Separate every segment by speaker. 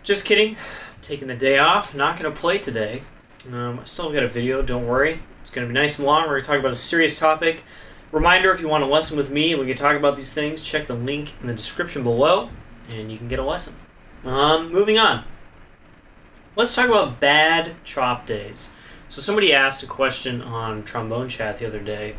Speaker 1: Just kidding. Taking the day off. Not going to play today. I still got a video, don't worry. It's going to be nice and long. We're going to talk about a serious topic. Reminder, if you want a lesson with me and we can talk about these things, check the link in the description below and you can get a lesson. Moving on. Let's talk about bad chop days. So somebody asked a question on Trombone Chat the other day.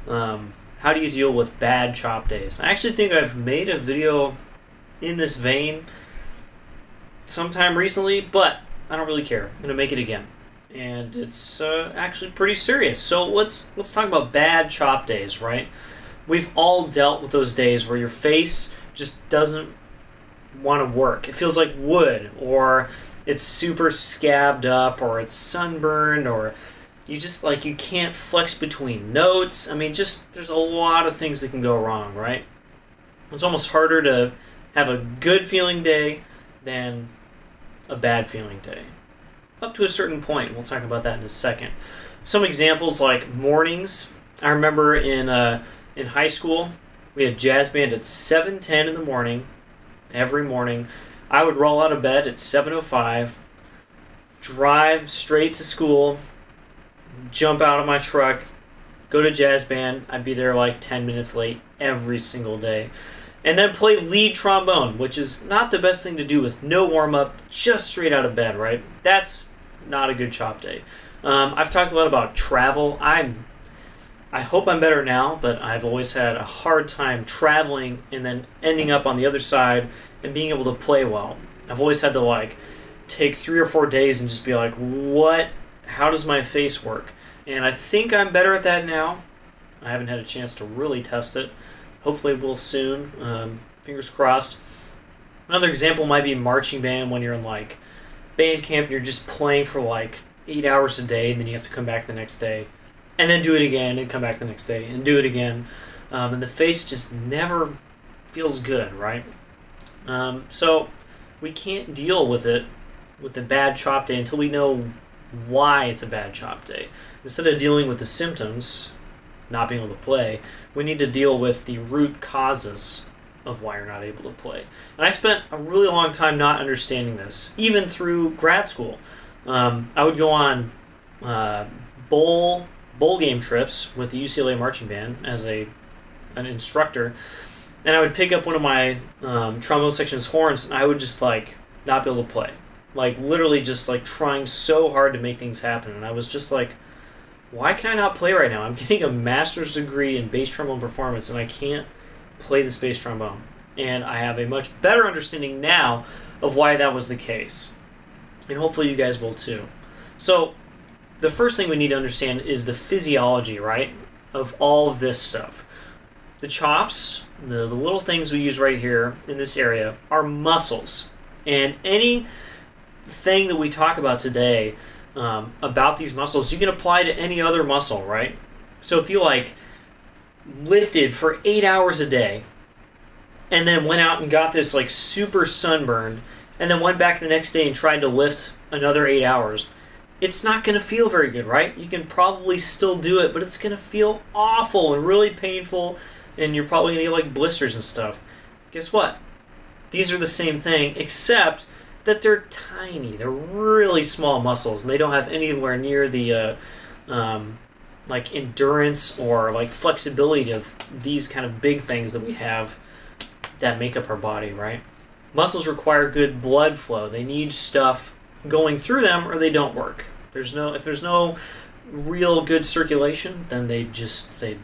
Speaker 1: How do you deal with bad chop days? I actually think I've made a video in this vein sometime recently, but I don't really care. I'm going to make it again. And it's actually pretty serious. So let's talk about bad chop days, right? We've all dealt with those days where your face just doesn't want to work. It feels like wood, or it's super scabbed up, or it's sunburned, or you can't flex between notes. I mean, there's a lot of things that can go wrong, right? It's almost harder to have a good feeling day than a bad feeling day. Up to a certain point. We'll talk about that in a second. Some examples like mornings. I remember in high school, we had jazz band at 7:10 in the morning. Every morning. I would roll out of bed at 7:05, drive straight to school, jump out of my truck, go to jazz band. I'd be there like 10 minutes late every single day. And then play lead trombone, which is not the best thing to do with no warm-up, just straight out of bed, right? That's not a good chop day. I've talked a lot about travel. I hope I'm better now, but I've always had a hard time traveling and then ending up on the other side and being able to play well. I've always had to take 3 or 4 days and just be like, what? How does my face work? And I think I'm better at that now. I haven't had a chance to really test it. Hopefully we'll soon. Fingers crossed. Another example might be marching band when you're in band camp and you're just playing for 8 hours a day, and then you have to come back the next day and then do it again and come back the next day and do it again. And the face just never feels good, right? So we can't deal with it, with the bad chop day, until we know why it's a bad chop day. Instead of dealing with the symptoms, not being able to play, we need to deal with the root causes of why you're not able to play. And I spent a really long time not understanding this, even through grad school. I would go on bowl game trips with the UCLA marching band as an instructor, and I would pick up one of my trombone section's horns, and I would just not be able to play, literally just trying so hard to make things happen. And I was just like, why can I not play right now? I'm getting a master's degree in bass trombone performance, and I can't play this bass trombone. And I have a much better understanding now of why that was the case. And hopefully you guys will too. So the first thing we need to understand is the physiology, right, of all of this stuff. The chops, the little things we use right here in this area, are muscles. And anything that we talk about today about these muscles, you can apply to any other muscle, right? So if you lifted for 8 hours a day and then went out and got this super sunburn and then went back the next day and tried to lift another 8 hours, it's not going to feel very good, right? You can probably still do it, but it's going to feel awful and really painful, and you're probably going to get blisters and stuff. Guess what? These are the same thing, except that they're tiny. They're really small muscles, and they don't have anywhere near the endurance or flexibility of these kind of big things that we have that make up our body, right? Muscles require good blood flow. They need stuff going through them, or they don't work. If there's no real good circulation, then they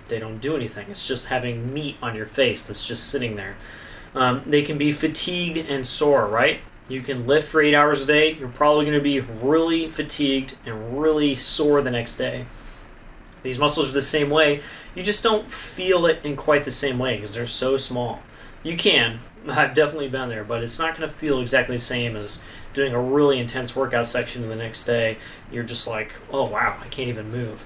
Speaker 1: don't do anything. It's just having meat on your face that's just sitting there. They can be fatigued and sore, right? You can lift for 8 hours a day. You're probably going to be really fatigued and really sore the next day. These muscles are the same way. You just don't feel it in quite the same way because they're so small. You can. I've definitely been there, but it's not going to feel exactly the same as doing a really intense workout section the next day. You're just like, oh wow, I can't even move.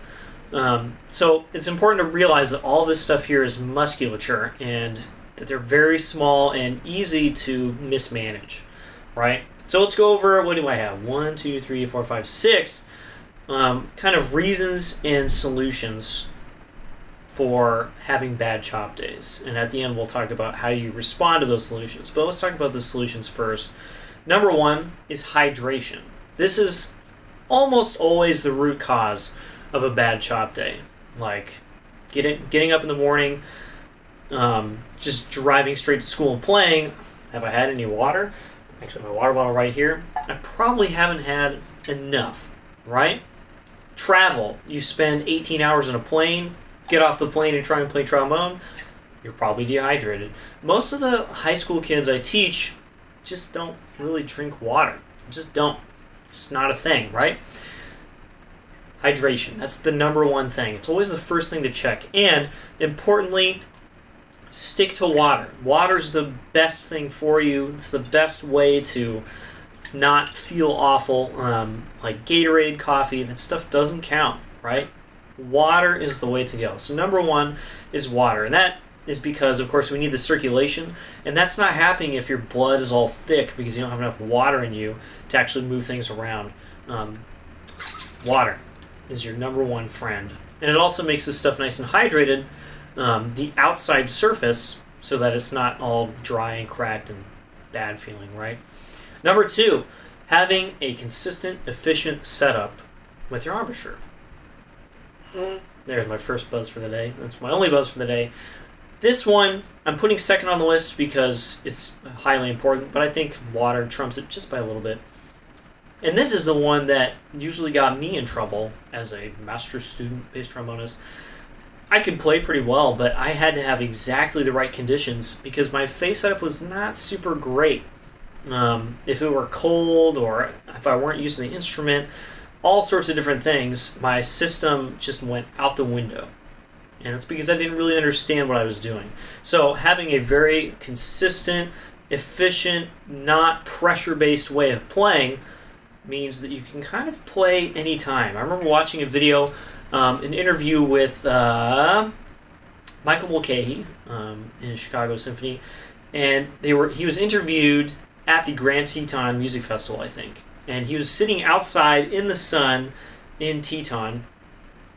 Speaker 1: So it's important to realize that all this stuff here is musculature and that they're very small and easy to mismanage, right? So let's go over, what do I have? 1, 2, 3, 4, 5, 6 kind of reasons and solutions for having bad chop days. And at the end, we'll talk about how you respond to those solutions. But let's talk about the solutions first. Number one is hydration. This is almost always the root cause of a bad chop day. Like getting up in the morning, just driving straight to school and playing. Have I had any water? Actually, my water bottle right here. I probably haven't had enough, right? Travel. You spend 18 hours in a plane, get off the plane and try and play trombone, you're probably dehydrated. Most of the high school kids I teach just don't really drink water. Just don't. It's not a thing, right? Hydration. That's the number one thing. It's always the first thing to check. And importantly, stick to water. Water's the best thing for you. It's the best way to not feel awful. Like Gatorade, coffee, that stuff doesn't count, right? Water is the way to go. So number one is water. And that is because, of course, we need the circulation. And that's not happening if your blood is all thick because you don't have enough water in you to actually move things around. Water is your number one friend. And it also makes this stuff nice and hydrated, the outside surface, so that it's not all dry and cracked and bad feeling, right? Number two, having a consistent, efficient setup with your embouchure. There's my first buzz for the day. That's my only buzz for the day. This one, I'm putting second on the list because it's highly important, but I think water trumps it just by a little bit. And this is the one that usually got me in trouble as a master student bass trombonist. I could play pretty well, but I had to have exactly the right conditions because my face setup was not super great. If it were cold or if I weren't using the instrument, all sorts of different things, my system just went out the window. And it's because I didn't really understand what I was doing. So having a very consistent, efficient, not pressure-based way of playing means that you can kind of play anytime. I remember watching a video, an interview with Michael Mulcahy in Chicago Symphony, and he was interviewed at the Grand Teton Music Festival, I think. And he was sitting outside in the sun in Teton,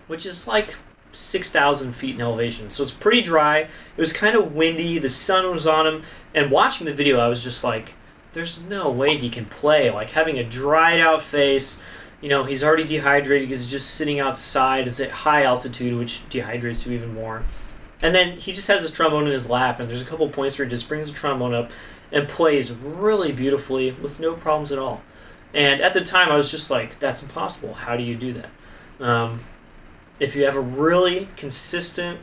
Speaker 1: which is like 6,000 feet in elevation. So it's pretty dry. It was kind of windy. The sun was on him. And watching the video, I was just like, there's no way he can play. Like having a dried out face, he's already dehydrated because he's just sitting outside. It's at high altitude, which dehydrates you even more. And then he just has his trombone in his lap, and there's a couple points where he just brings the trombone up and plays really beautifully with no problems at all. And at the time, I was just like, that's impossible. How do you do that? If you have a really consistent,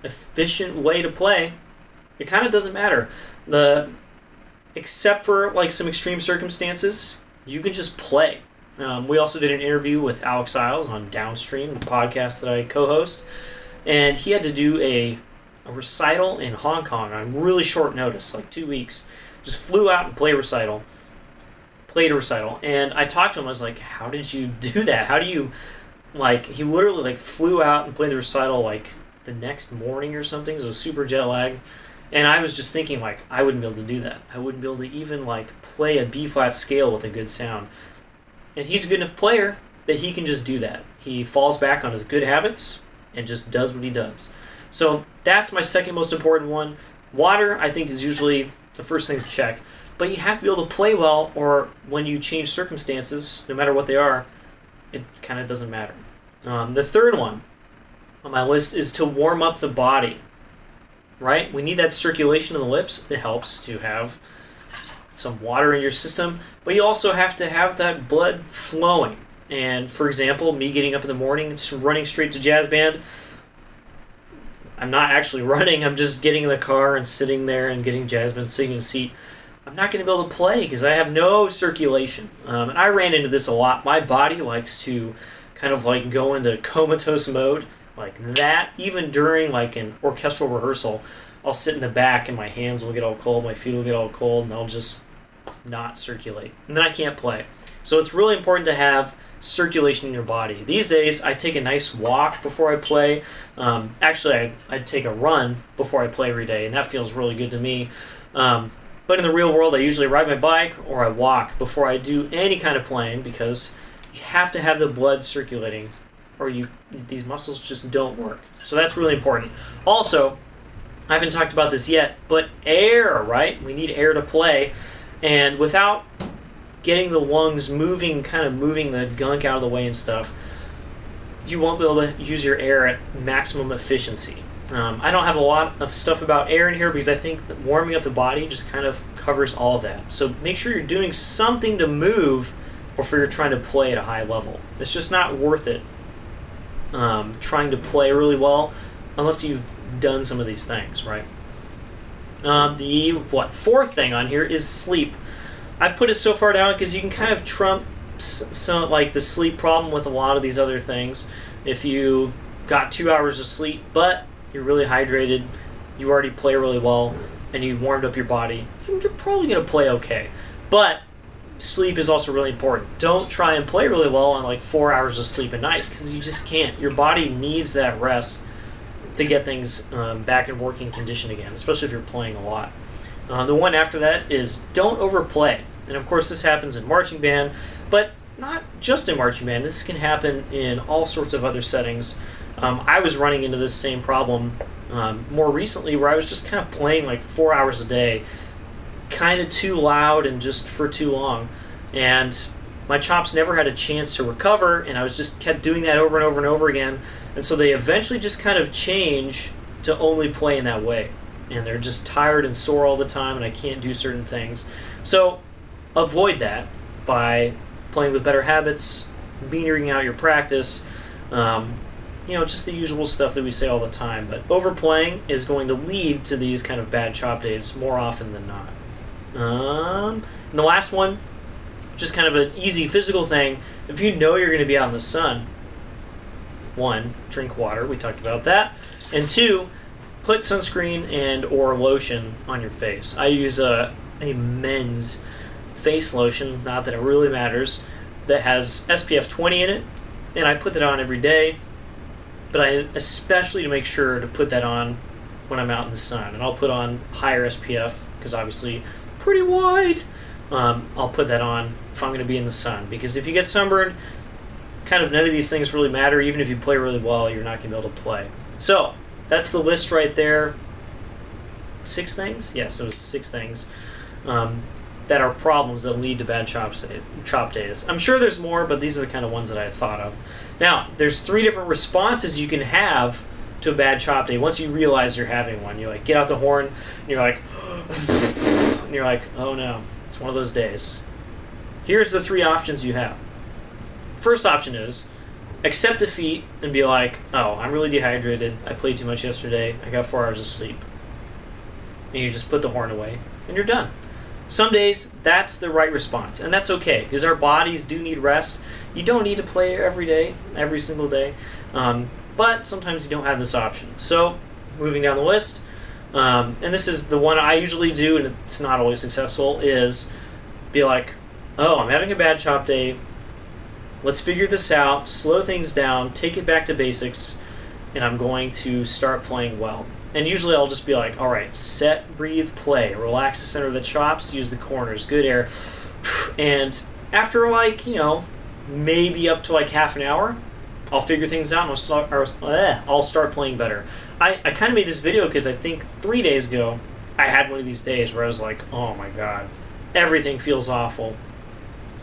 Speaker 1: efficient way to play, it kind of doesn't matter. Except for like some extreme circumstances, you can just play. We also did an interview with Alex Iles on Downstream, the podcast that I co-host, and he had to do a recital in Hong Kong on really short notice, like 2 weeks. Just flew out and played a recital. And I talked to him, I was like, how did you do that? How do you, he literally flew out and played the recital the next morning or something, so it was super jet lagged. And I was just thinking, I wouldn't be able to do that. I wouldn't be able to even, play a B-flat scale with a good sound. And he's a good enough player that he can just do that. He falls back on his good habits and just does what he does. So that's my second most important one. Water, I think, is usually the first thing to check. But you have to be able to play well, or when you change circumstances, no matter what they are, it kind of doesn't matter. The third one on my list is to warm up the body. Right? We need that circulation in the lips. It helps to have some water in your system, but you also have to have that blood flowing. And for example, me getting up in the morning, just running straight to jazz band, I'm not actually running, I'm just getting in the car and sitting there and getting jazz band, sitting in a seat. I'm not going to be able to play because I have no circulation. And I ran into this a lot. My body likes to kind of go into comatose mode. Like that, even during an orchestral rehearsal, I'll sit in the back and my hands will get all cold, my feet will get all cold, and I'll just not circulate. And then I can't play. So it's really important to have circulation in your body. These days, I take a nice walk before I play. Actually, I take a run before I play every day, and that feels really good to me. But in the real world, I usually ride my bike or I walk before I do any kind of playing because you have to have the blood circulating, or these muscles just don't work. So that's really important. Also, I haven't talked about this yet, but air, right? We need air to play. And without getting the lungs moving, kind of moving the gunk out of the way and stuff, you won't be able to use your air at maximum efficiency. I don't have a lot of stuff about air in here because I think that warming up the body just kind of covers all of that. So make sure you're doing something to move before you're trying to play at a high level. It's just not worth it trying to play really well unless you've done some of these things, right? The fourth thing on here is sleep. I put it so far down because you can kind of trump some like the sleep problem with a lot of these other things. If you got 2 hours of sleep, but you're really hydrated, you already play really well, and you warmed up your body, you're probably going to play okay. But sleep is also really important. Don't try and play really well on like 4 hours of sleep a night because you just can't. Your body needs that rest to get things back in working condition again, especially if you're playing a lot. The one after that is don't overplay. And of course this happens in marching band, but not just in marching band. This can happen in all sorts of other settings. I was running into this same problem more recently where I was just kind of playing like 4 hours a day, kind of too loud and just for too long. And my chops never had a chance to recover, and I was just kept doing that over and over and over again. And so they eventually just kind of change to only play in that way. And they're just tired and sore all the time, and I can't do certain things. So avoid that by playing with better habits, metering out your practice, just the usual stuff that we say all the time. But overplaying is going to lead to these kind of bad chop days more often than not. And the last one, just kind of an easy physical thing. If you know you're going to be out in the sun, 1, drink water. We talked about that. And 2, put sunscreen and or lotion on your face. I use a men's face lotion, not that it really matters, that has SPF 20 in it, and I put that on every day. But I especially to make sure to put that on when I'm out in the sun. And I'll put on higher SPF because obviously pretty white. I'll put that on if I'm going to be in the sun, because if you get sunburned, kind of none of these things really matter. Even if you play really well, you're not going to be able to play. So that's the list right there. 6 things? Yes, those 6 things that are problems that lead to bad chop days. I'm sure there's more, but these are the kind of ones that I thought of. Now, there's 3 different responses you can have to a bad chop day. Once you realize you're having one, you like get out the horn, and you're like, oh no, it's one of those days. Here's the 3 options you have. First option is accept defeat and be like, oh, I'm really dehydrated. I played too much yesterday. I got 4 hours of sleep. And you just put the horn away and you're done. Some days that's the right response, and that's okay because our bodies do need rest. You don't need to play every day, every single day, but sometimes you don't have this option. So moving down the list, and this is the one I usually do, and it's not always successful, is be like, oh, I'm having a bad chop day. Let's figure this out, slow things down, take it back to basics, and I'm going to start playing well. And usually I'll just be like, all right, set, breathe, play. Relax the center of the chops, use the corners, good air. And after maybe up to like half an hour, I'll figure things out and I'll start playing better. I kind of made this video because I think 3 days ago I had one of these days where I was like, oh my God, everything feels awful.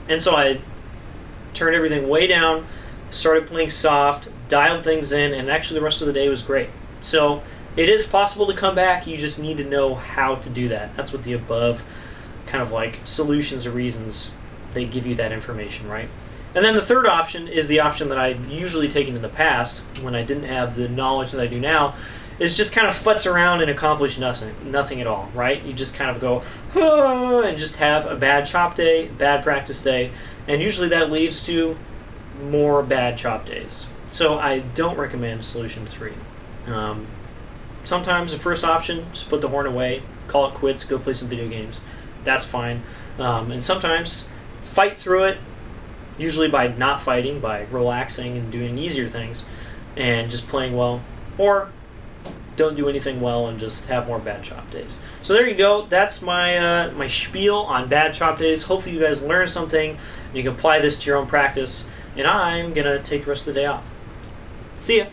Speaker 1: And so I turned everything way down, started playing soft, dialed things in, and actually the rest of the day was great. So it is possible to come back, you just need to know how to do that. That's what the above kind of like solutions or reasons, they give you that information, right? And then the third option is the option that I've usually taken in the past when I didn't have the knowledge that I do now, is just kind of futz around and accomplish nothing at all, right? You just kind of go, and just have a bad chop day, bad practice day, and usually that leads to more bad chop days. So I don't recommend solution 3. Sometimes the first option, just put the horn away, call it quits, go play some video games. That's fine. And sometimes fight through it, usually by not fighting, by relaxing and doing easier things and just playing well. Or don't do anything well and just have more bad chop days. So there you go. That's my my spiel on bad chop days. Hopefully you guys learned something and you can apply this to your own practice. And I'm going to take the rest of the day off. See ya.